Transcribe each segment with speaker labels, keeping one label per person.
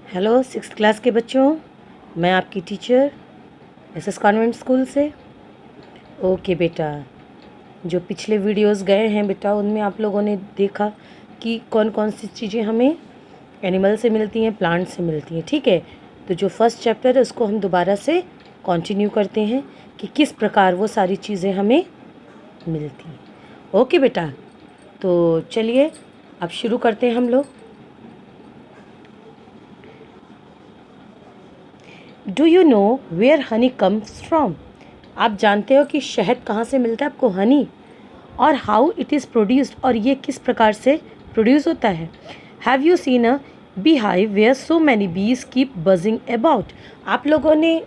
Speaker 1: Hello 6th class के बच्चों, मैं आपकी टीचर एसएस कॉन्वेंट स्कूल से। ओके बेटा, जो पिछले वीडियोस गए हैं बेटा, उनमें आप लोगों ने देखा कि कौन कौन सी चीज़ें हमें एनिमल से मिलती हैं, प्लांट से मिलती हैं। ठीक है, तो जो फर्स्ट चैप्टर है उसको हम दोबारा से कंटिन्यू करते हैं कि किस प्रकार वो सारी चीज़ें हमें मिलती हैं। ओके बेटा, तो चलिए अब शुरू करते हैं हम लोग। Do you know where honey comes from? आप जानते हो कि शहद कहाँ से मिलता है आपको, हनी, और हाउ इट इज़ प्रोड्यूस्ड, और ये किस प्रकार से प्रोड्यूस होता है। Have you seen a bee hive where so many bees keep buzzing about? आप लोगों ने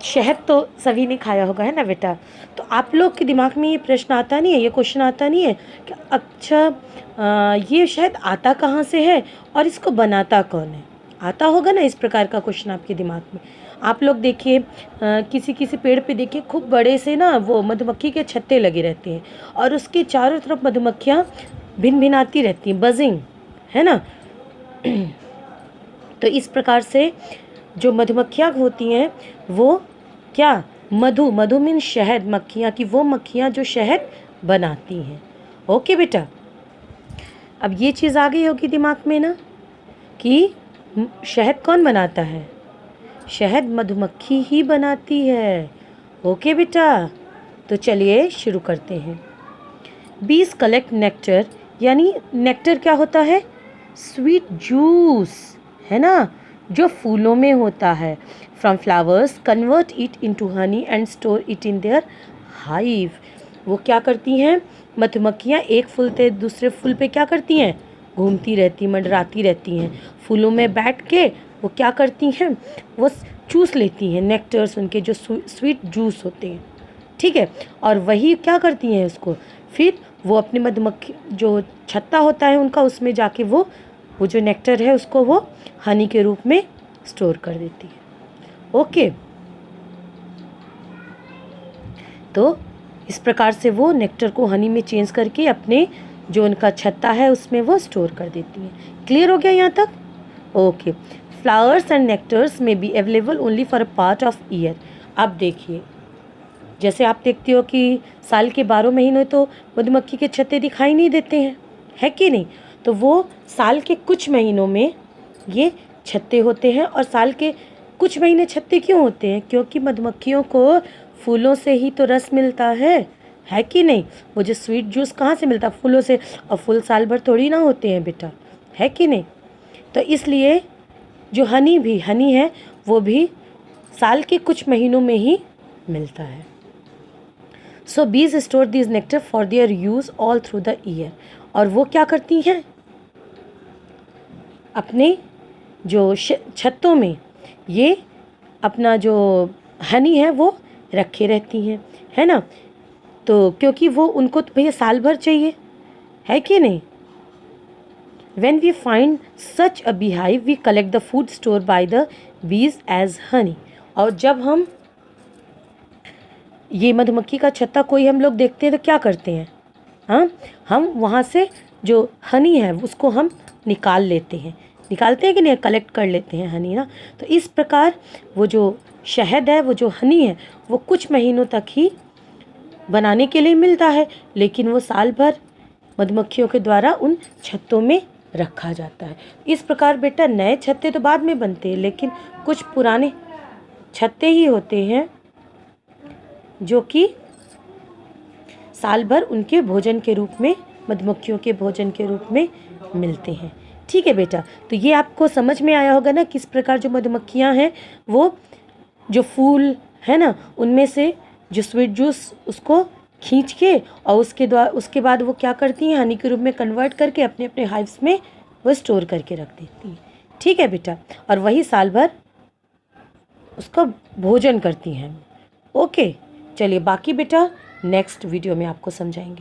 Speaker 1: शहद तो सभी ने खाया होगा, है ना बेटा। तो आप लोग के दिमाग में ये प्रश्न आता नहीं है, ये क्वेश्चन आता नहीं है कि अच्छा ये शहद आता कहाँ से है और इसको बनाता कौन है। आता होगा ना इस प्रकार का क्वेश्चन आपके दिमाग में। आप लोग देखिए किसी किसी पेड़ पे देखिए खूब बड़े से ना वो मधुमक्खी के छत्ते लगे रहते हैं और उसके चारों तरफ मधुमक्खियाँ भिन भिनाती रहती हैं, बजिंग, है ना। तो इस प्रकार से जो मधुमक्खियाँ होती हैं वो क्या, मधु मीन शहद, मक्खियाँ की वो मक्खियाँ जो शहद बनाती हैं। ओके बेटा, अब ये चीज़ आ गई होगी दिमाग में ना कि शहद कौन बनाता है, शहद मधुमक्खी ही बनाती है। ओके बेटा, तो चलिए शुरू करते हैं। बीज कलेक्ट नेक्टर, यानी नेक्टर क्या होता है, स्वीट जूस, है ना, जो फूलों में होता है। From flowers convert it into honey and store it in their hive. वो क्या करती हैं मधुमक्खियाँ, एक फूल से दूसरे फूल पे क्या करती हैं, घूमती रहती, मंडराती रहती हैं। फूलों में बैठ के वो क्या करती हैं, वो चूस लेती हैं नेक्टर्स, उनके जो स्वीट जूस होते हैं। ठीक है, और वही क्या करती हैं उसको, फिर वो अपने मधुमक्खी जो छत्ता होता है उनका, उसमें जाके वो जो नेक्टर है उसको वो हनी के रूप में स्टोर कर देती है। ओके, तो इस प्रकार से वो नेक्टर को हनी में चेंज करके अपने जो उनका छत्ता है उसमें वो स्टोर कर देती हैं। क्लियर हो गया यहाँ तक? ओके, फ्लावर्स एंड नेक्टर्स में be available only for a part of year. अब देखिए, जैसे आप देखते हो कि साल के 12 महीनों तो मधुमक्खी के छत्ते दिखाई नहीं देते हैं, है कि नहीं। तो वो साल के कुछ महीनों में ये छत्ते होते हैं, और साल के कुछ महीने छत्ते क्यों होते हैं, क्योंकि मधुमक्खियों को फूलों से ही तो रस मिलता है कि नहीं। वो जो स्वीट जूस कहाँ से मिलता है, फूलों से, और फूल साल भर थोड़ी ना होते हैं बेटा, है कि नहीं। तो इसलिए जो हनी है वो भी साल के कुछ महीनों में ही मिलता है। सो बीज store this nectar for their use all through the year. और वो क्या करती हैं, अपने जो छत्तों में ये अपना जो हनी है वो रखे रहती हैं, है ना। तो क्योंकि वो उनको तो भैया साल भर चाहिए, है कि नहीं। When we find such a beehive, we collect the food stored by the bees as honey. और जब हम ये मधुमक्खी का छत्ता कोई हम लोग देखते हैं तो क्या करते हैं, हाँ, हम वहाँ से जो हनी है उसको हम निकाल लेते हैं, निकालते हैं कि नहीं, कलेक्ट कर लेते हैं हनी ना। तो इस प्रकार वो जो शहद है, वो जो हनी है, वो कुछ महीनों तक ही बनाने के लिए मिलता है, लेकिन वो साल भर मधुमक्खियों के द्वारा उन छत्तों में रखा जाता है। इस प्रकार बेटा नए छत्ते तो बाद में बनते हैं, लेकिन कुछ पुराने छत्ते ही होते हैं जो कि साल भर उनके भोजन के रूप में, मधुमक्खियों के भोजन के रूप में मिलते हैं। ठीक है बेटा, तो ये आपको समझ में आया होगा ना किस प्रकार जो मधुमक्खियाँ हैं वो जो फूल है ना उनमें से जो स्वीट जूस उसको खींच के और उसके बाद वो क्या करती हैं, हनी के रूप में कन्वर्ट करके अपने अपने हाइव्स में वो स्टोर करके रख देती हैं। ठीक है बेटा, और वही साल भर उसका भोजन करती हैं। ओके, चलिए बाकी बेटा नेक्स्ट वीडियो में आपको समझाएंगे।